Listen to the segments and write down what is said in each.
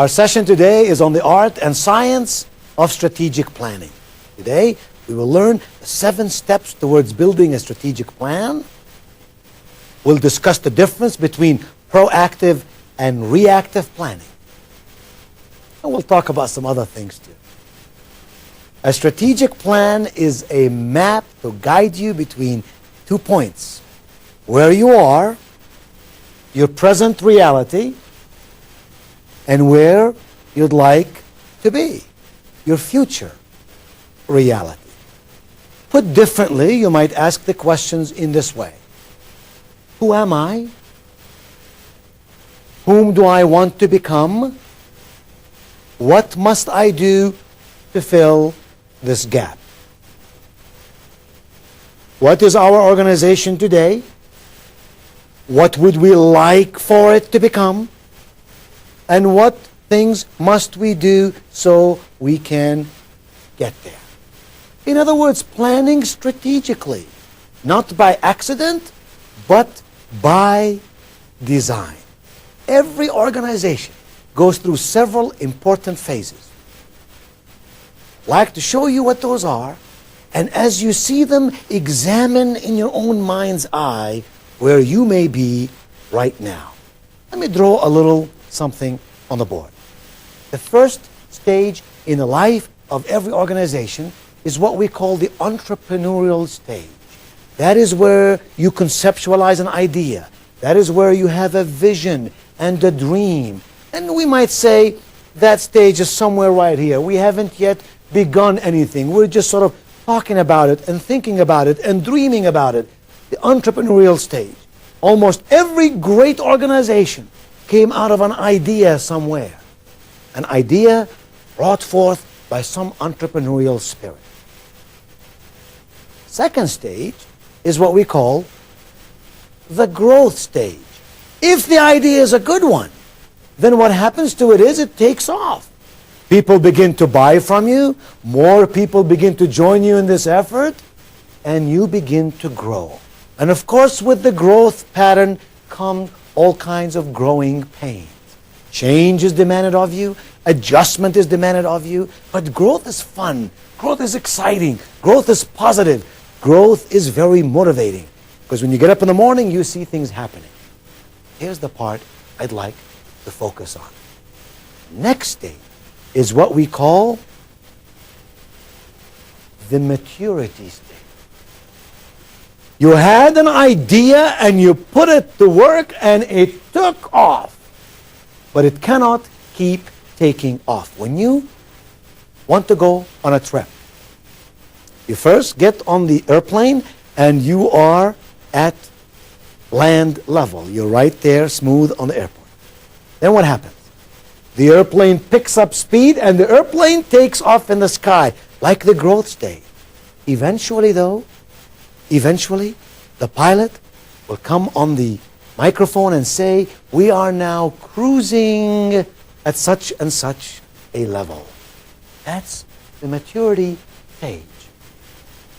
Our session today is on the art and science of strategic planning. Today, we will learn the 7 steps towards building a strategic plan. We'll discuss the difference between proactive and reactive planning. And we'll talk about some other things too. A strategic plan is a map to guide you between 2 points: where you are, your present reality, and where you'd like to be, your future reality. Put differently, you might ask the questions in this way: who am I? Whom do I want to become? What must I do to fill this gap? What is our organization today? What would we like for it to become? And what things must we do so we can get there? In other words, planning strategically, not by accident, but by design. Every organization goes through several important phases. I'd like to show you what those are, and as you see them, examine in your own mind's eye where you may be right now. Let me draw a little something on the board. The first stage in the life of every organization is what we call the entrepreneurial stage. That is where you conceptualize an idea. That is where you have a vision and a dream. And we might say that stage is somewhere right here. We haven't yet begun anything. We're just sort of talking about it and thinking about it and dreaming about it. The entrepreneurial stage. Almost every great organization came out of an idea somewhere. An idea brought forth by some entrepreneurial spirit. Second stage is what we call the growth stage. If the idea is a good one, then what happens to it is it takes off. People begin to buy from you, more people begin to join you in this effort, and you begin to grow. And of course, with the growth pattern come all kinds of growing pains. Change is demanded of you, adjustment is demanded of you, but growth is fun, growth is exciting, growth is positive, growth is very motivating. Because when you get up in the morning, you see things happening. Here's the part I'd like to focus on. Next stage is what we call the maturity stage. You had an idea and you put it to work and it took off. But it cannot keep taking off. When you want to go on a trip, you first get on the airplane and you are at land level. You're right there, smooth on the airport. Then what happens? The airplane picks up speed and the airplane takes off in the sky, like the growth stage. Eventually, though, the pilot will come on the microphone and say, we are now cruising at such and such a level. That's the maturity stage.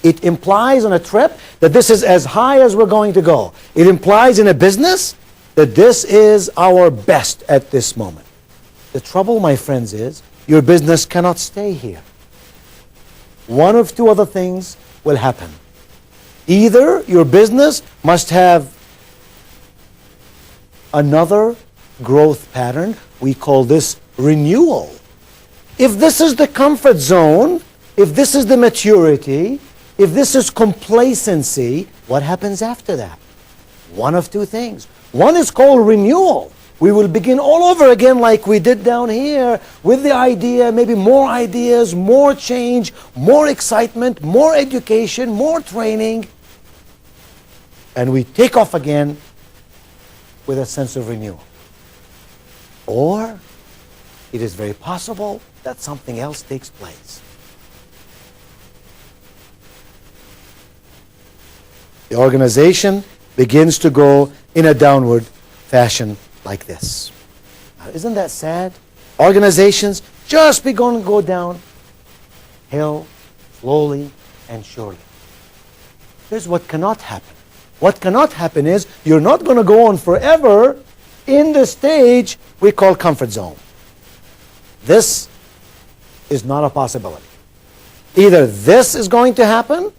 It implies on a trip that this is as high as we're going to go. It implies in a business that this is our best at this moment. The trouble, my friends, is your business cannot stay here. One of 2 other things will happen. Either your business must have another growth pattern. We call this renewal. If this is the comfort zone, if this is the maturity, if this is complacency, what happens after that? One of 2 things. One is called renewal. We will begin all over again like we did down here with the idea, maybe more ideas, more change, more excitement, more education, more training. And we take off again with a sense of renewal. Or it is very possible that something else takes place. The organization begins to go in a downward fashion like this. Now, isn't that sad? Organizations just begin to go downhill slowly and surely. Here's what cannot happen. What cannot happen is you're not going to go on forever in the stage we call comfort zone. This is not a possibility. Either this is going to happen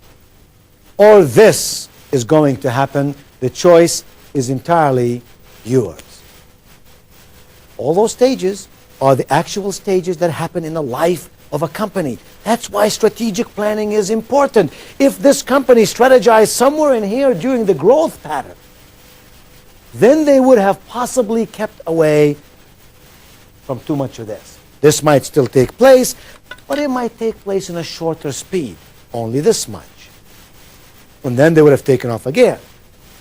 or this is going to happen. The choice is entirely yours. All those stages are the actual stages that happen in the life of a company. That's why strategic planning is important. If this company strategized somewhere in here during the growth pattern, then they would have possibly kept away from too much of this. This might still take place, but it might take place in a shorter speed, only this much. And then they would have taken off again.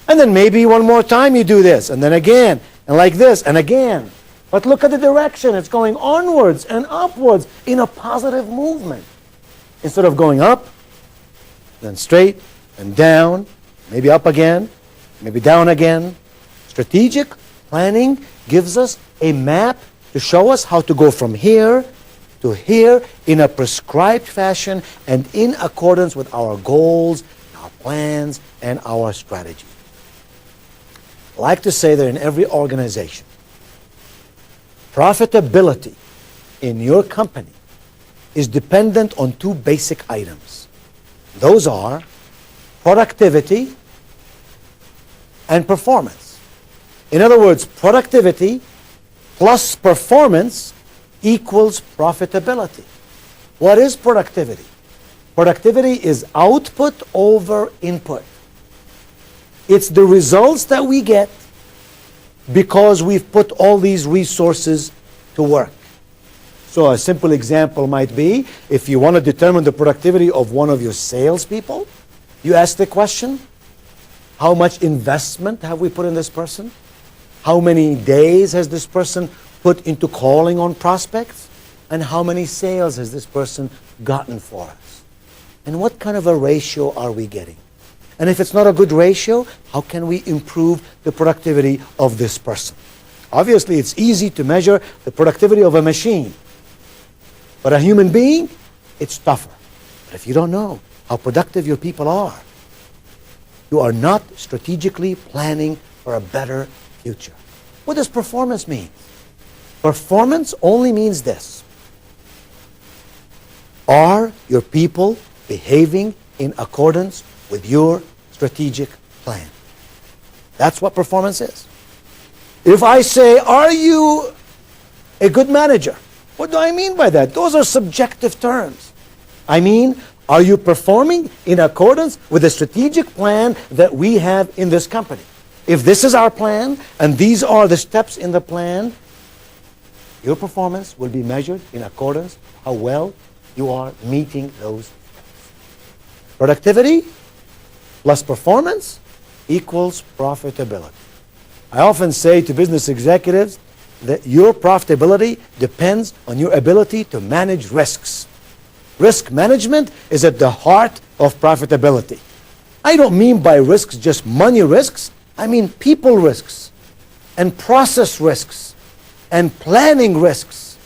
And then maybe one more time you do this, and then again, and like this, and again. But look at the direction. It's going onwards and upwards in a positive movement. Instead of going up, then straight, and down, maybe up again, maybe down again. Strategic planning gives us a map to show us how to go from here to here in a prescribed fashion and in accordance with our goals, our plans, and our strategy. I like to say that in every organization, profitability in your company is dependent on two basic items. Those are productivity and performance. In other words, productivity plus performance equals profitability. What is productivity? Productivity is output over input. It's the results that we get because we've put all these resources to work. So a simple example might be, if you want to determine the productivity of one of your salespeople, you ask the question, how much investment have we put in this person? How many days has this person put into calling on prospects? And how many sales has this person gotten for us? And what kind of a ratio are we getting? And if it's not a good ratio, how can we improve the productivity of this person? Obviously, it's easy to measure the productivity of a machine. But a human being, it's tougher. But if you don't know how productive your people are, you are not strategically planning for a better future. What does performance mean? Performance only means this. Are your people behaving in accordance with your strategic plan? That's what performance is. If I say, are you a good manager? What do I mean by that? Those are subjective terms. I mean, are you performing in accordance with the strategic plan that we have in this company? If this is our plan, and these are the steps in the plan, your performance will be measured in accordance with how well you are meeting those steps. Productivity plus performance equals profitability. I often say to business executives that your profitability depends on your ability to manage risks. Risk management is at the heart of profitability. I don't mean by risks just money risks. I mean people risks, and process risks, and planning risks,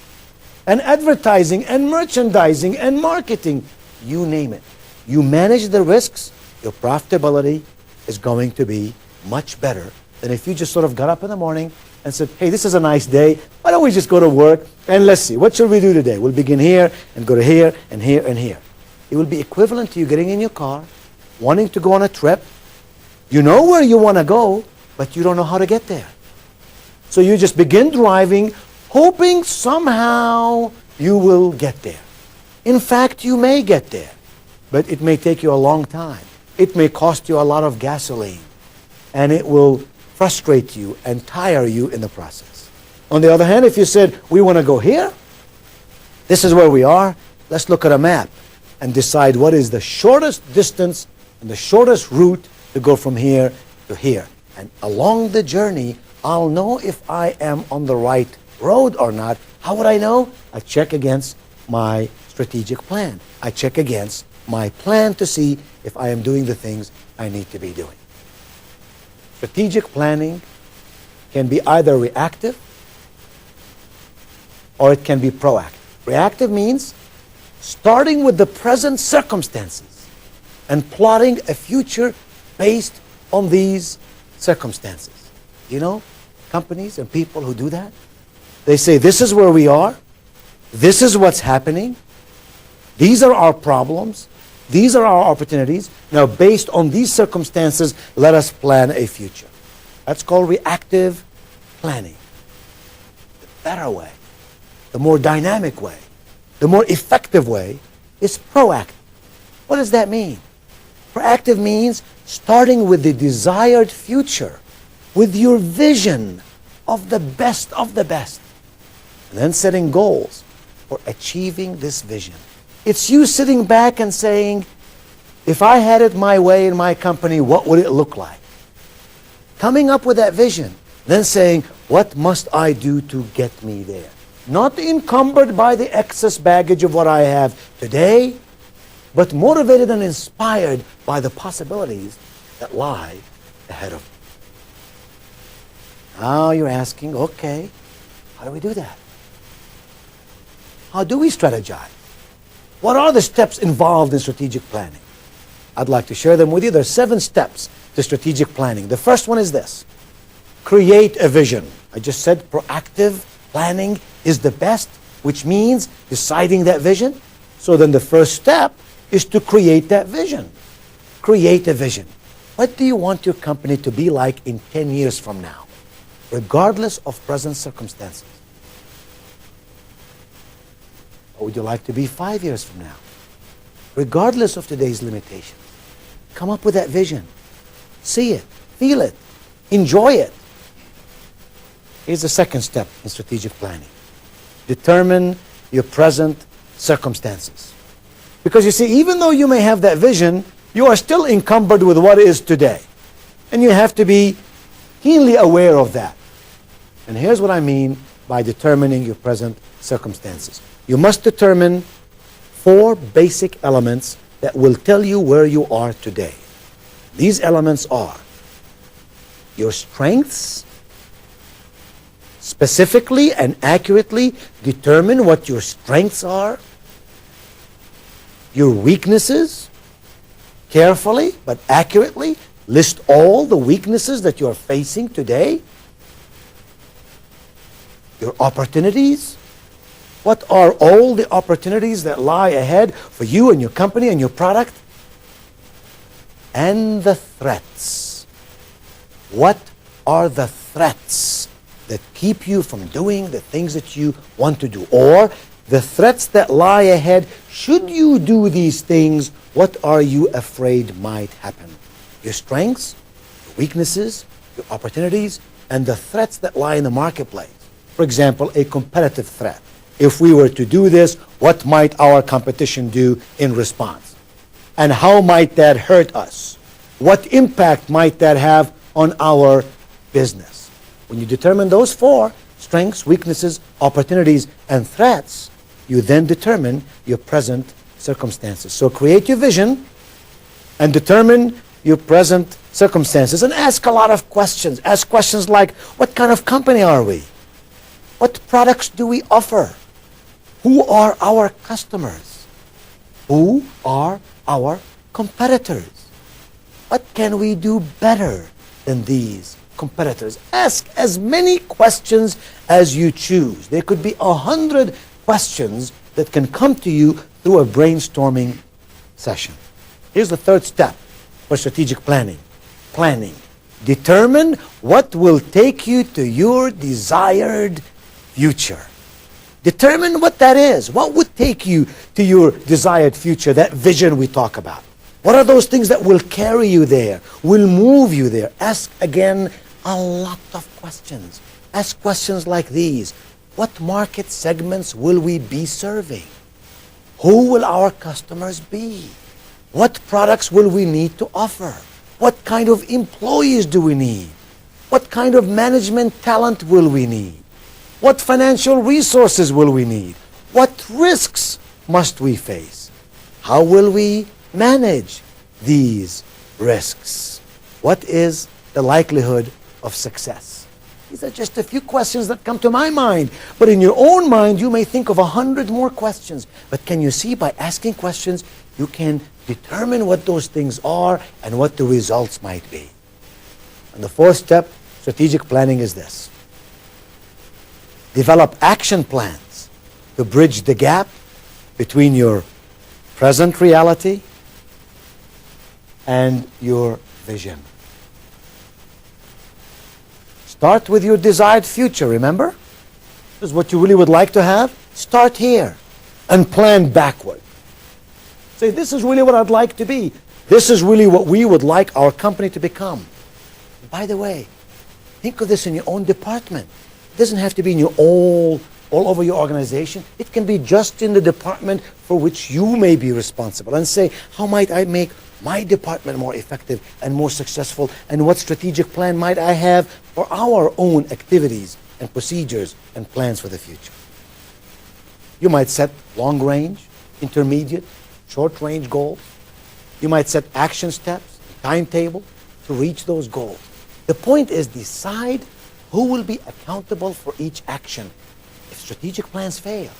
and advertising, and merchandising, and marketing. You name it. You manage the risks, your profitability is going to be much better than if you just sort of got up in the morning and said, hey, this is a nice day. Why don't we just go to work and let's see, what should we do today? We'll begin here and go to here and here and here. It will be equivalent to you getting in your car, wanting to go on a trip. You know where you want to go, but you don't know how to get there. So you just begin driving, hoping somehow you will get there. In fact, you may get there, but it may take you a long time. It may cost you a lot of gasoline, and it will frustrate you and tire you in the process. On the other hand, if you said, we want to go here, this is where we are, let's look at a map and decide what is the shortest distance and the shortest route to go from here to here. And along the journey, I'll know if I am on the right road or not. How would I know? I check against my strategic plan. I check against my plan to see if I am doing the things I need to be doing. Strategic planning can be either reactive or it can be proactive. Reactive means starting with the present circumstances and plotting a future based on these circumstances. You know, companies and people who do that, they say, this is where we are, This is what's happening. These are our problems. These are our opportunities. Now, based on these circumstances, let us plan a future. That's called reactive planning. The better way, the more dynamic way, the more effective way is proactive. What does that mean? Proactive means starting with the desired future, with your vision of the best, and then setting goals for achieving this vision. It's you sitting back and saying, if I had it my way in my company, what would it look like? Coming up with that vision, then saying, what must I do to get me there? Not encumbered by the excess baggage of what I have today, but motivated and inspired by the possibilities that lie ahead of me. Now you're asking, okay, how do we do that? How do we strategize? What are the steps involved in strategic planning? I'd like to share them with you. There are 7 steps to strategic planning. The first one is this: create a vision. I just said proactive planning is the best, which means deciding that vision. So then the first step is to create that vision. Create a vision. What do you want your company to be like in 10 years from now, regardless of present circumstances? What would you like to be 5 years from now, regardless of today's limitations? Come up with that vision. See it, feel it, enjoy it. Here's the second step in strategic planning. Determine your present circumstances. Because you see, even though you may have that vision, you are still encumbered with what is today. And you have to be keenly aware of that. And here's what I mean by determining your present circumstances. You must determine 4 basic elements that will tell you where you are today. These elements are your strengths. Specifically and accurately determine what your strengths are. Your weaknesses. Carefully but accurately list all the weaknesses that you are facing today. Your opportunities. What are all the opportunities that lie ahead for you and your company and your product? And the threats. What are the threats that keep you from doing the things that you want to do? Or the threats that lie ahead, should you do these things, what are you afraid might happen? Your strengths, your weaknesses, your opportunities, and the threats that lie in the marketplace. For example, a competitive threat. If we were to do this, what might our competition do in response? And how might that hurt us? What impact might that have on our business? When you determine those 4, strengths, weaknesses, opportunities, and threats, you then determine your present circumstances. So create your vision and determine your present circumstances and ask a lot of questions. Ask questions like, what kind of company are we? What products do we offer? Who are our customers? Who are our competitors? What can we do better than these competitors? Ask as many questions as you choose. There could be 100 questions that can come to you through a brainstorming session. Here's the third step for strategic planning. Planning. Determine what will take you to your desired future. Determine what that is. What would take you to your desired future, that vision we talk about? What are those things that will carry you there, will move you there? Ask again a lot of questions. Ask questions like these. What market segments will we be serving? Who will our customers be? What products will we need to offer? What kind of employees do we need? What kind of management talent will we need? What financial resources will we need? What risks must we face? How will we manage these risks? What is the likelihood of success? These are just a few questions that come to my mind. But in your own mind, you may think of 100 more questions. But can you see, by asking questions, you can determine what those things are and what the results might be. And the 4th step, strategic planning, is this. Develop action plans to to bridge the gap between your present reality and your vision. Start with your desired future, remember? This is what you really would like to have. Start here and plan backward. Say, this is really what I'd like to be. This is really what we would like our company to become. And by the way, think of this in your own department. It doesn't have to be in your all over your organization. It can be just in the department for which you may be responsible. And say, how might I make my department more effective and more successful? And what strategic plan might I have for our own activities and procedures and plans for the future? You might set long range, intermediate, short range goals. You might set action steps, timetable to reach those goals. The point is, decide who will be accountable for each action. If strategic plans fail,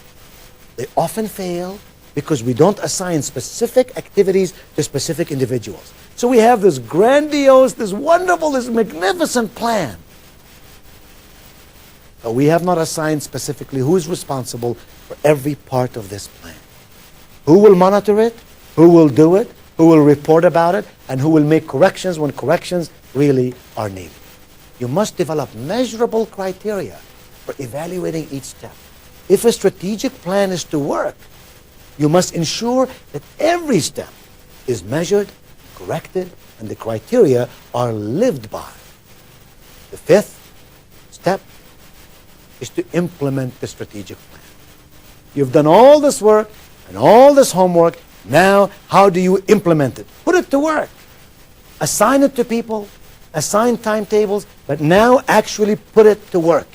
they often fail because we don't assign specific activities to specific individuals. So we have this grandiose, this wonderful, this magnificent plan, but we have not assigned specifically who is responsible for every part of this plan. Who will monitor it? Who will do it? Who will report about it? And who will make corrections when corrections really are needed? You must develop measurable criteria for evaluating each step. If a strategic plan is to work, you must ensure that every step is measured, corrected, and the criteria are lived by. The fifth step is to implement the strategic plan. You've done all this work and all this homework. Now, how do you implement it? Put it to work. Assign it to people, assign timetables, but now actually put it to work.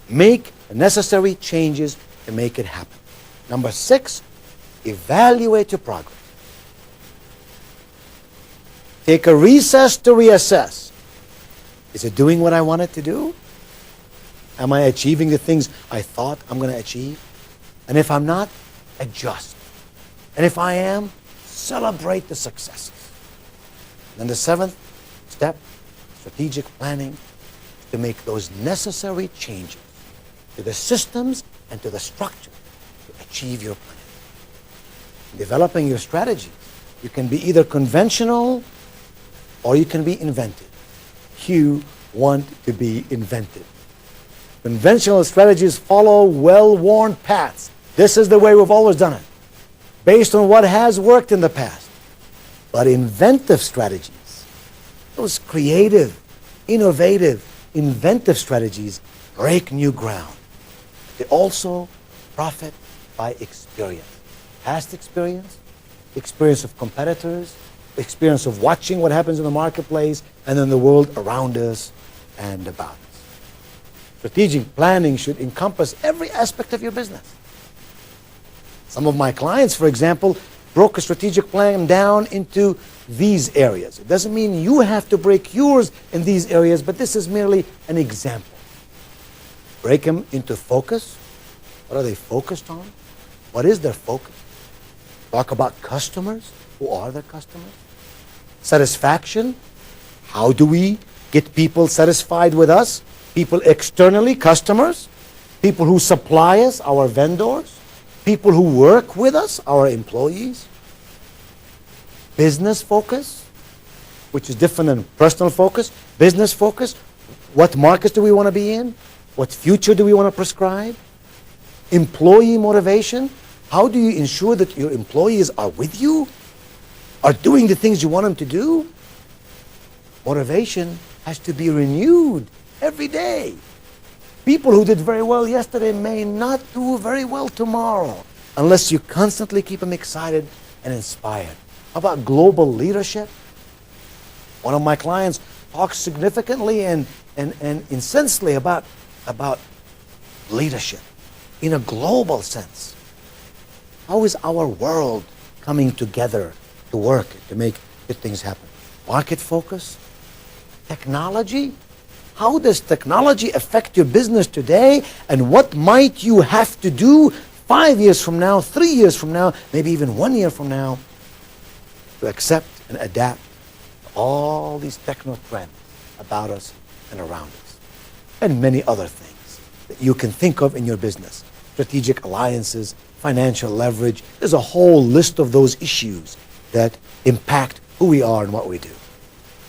Make the necessary changes to make it happen. Number 6, evaluate your progress. Take a recess to reassess. Is it doing what I want it to do? Am I achieving the things I thought I'm going to achieve? And if I'm not, adjust. And if I am, celebrate the successes. Then the 7th step, strategic planning, to make those necessary changes to the systems and to the structure to achieve your plan. In developing your strategies, you can be either conventional or you can be inventive. You want to be inventive. Conventional strategies follow well-worn paths. This is the way we've always done it, based on what has worked in the past. But inventive strategies, those creative, innovative, inventive strategies break new ground. They also profit by experience. Past experience, experience of competitors, experience of watching what happens in the marketplace and in the world around us and about us. Strategic planning should encompass every aspect of your business. Some of my clients, for example, broke a strategic plan down into these areas. It doesn't mean you have to break yours in these areas, but this is merely an example. Break them into focus. What are they focused on? What is their focus? Talk about customers. Who are their customers? Satisfaction. How do we get people satisfied with us? People externally, customers. People who supply us, our vendors. People who work with us, our employees. Business focus, which is different than personal focus. Business focus, what markets do we want to be in? What future do we want to prescribe? Employee motivation, how do you ensure that your employees are with you? Are doing the things you want them to do? Motivation has to be renewed every day. People who did very well yesterday may not do very well tomorrow unless you constantly keep them excited and inspired. How about global leadership? One of my clients talks significantly and insensely about leadership in a global sense. How is our world coming together to work, to make good things happen? Market focus? Technology? How does technology affect your business today? And what might you have to do 5 years from now, 3 years from now, maybe even 1 year from now to accept and adapt to all these techno trends about us and around us? And many other things that you can think of in your business. strategic alliances, financial leverage. There's a whole list of those issues that impact who we are and what we do.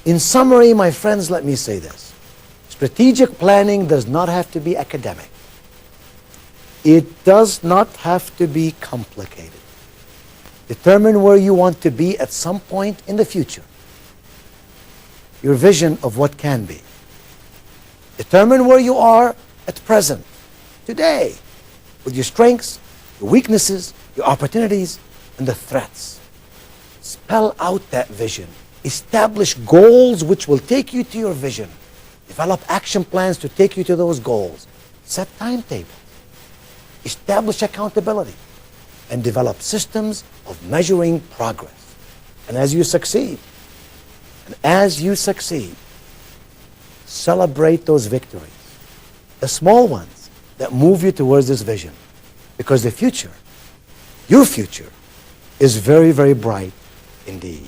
In summary, my friends, let me say this. Strategic planning does not have to be academic. It does not have to be complicated. Determine where you want to be at some point in the future. Your vision of what can be. Determine where you are at present, today, with your strengths, your weaknesses, your opportunities, and the threats. Spell out that vision. Establish goals which will take you to your vision. Develop action plans to take you to those goals. Set timetables. Establish accountability. And develop systems of measuring progress. And as you succeed, celebrate those victories. The small ones that move you towards this vision. Because the future, your future, is very, very bright indeed.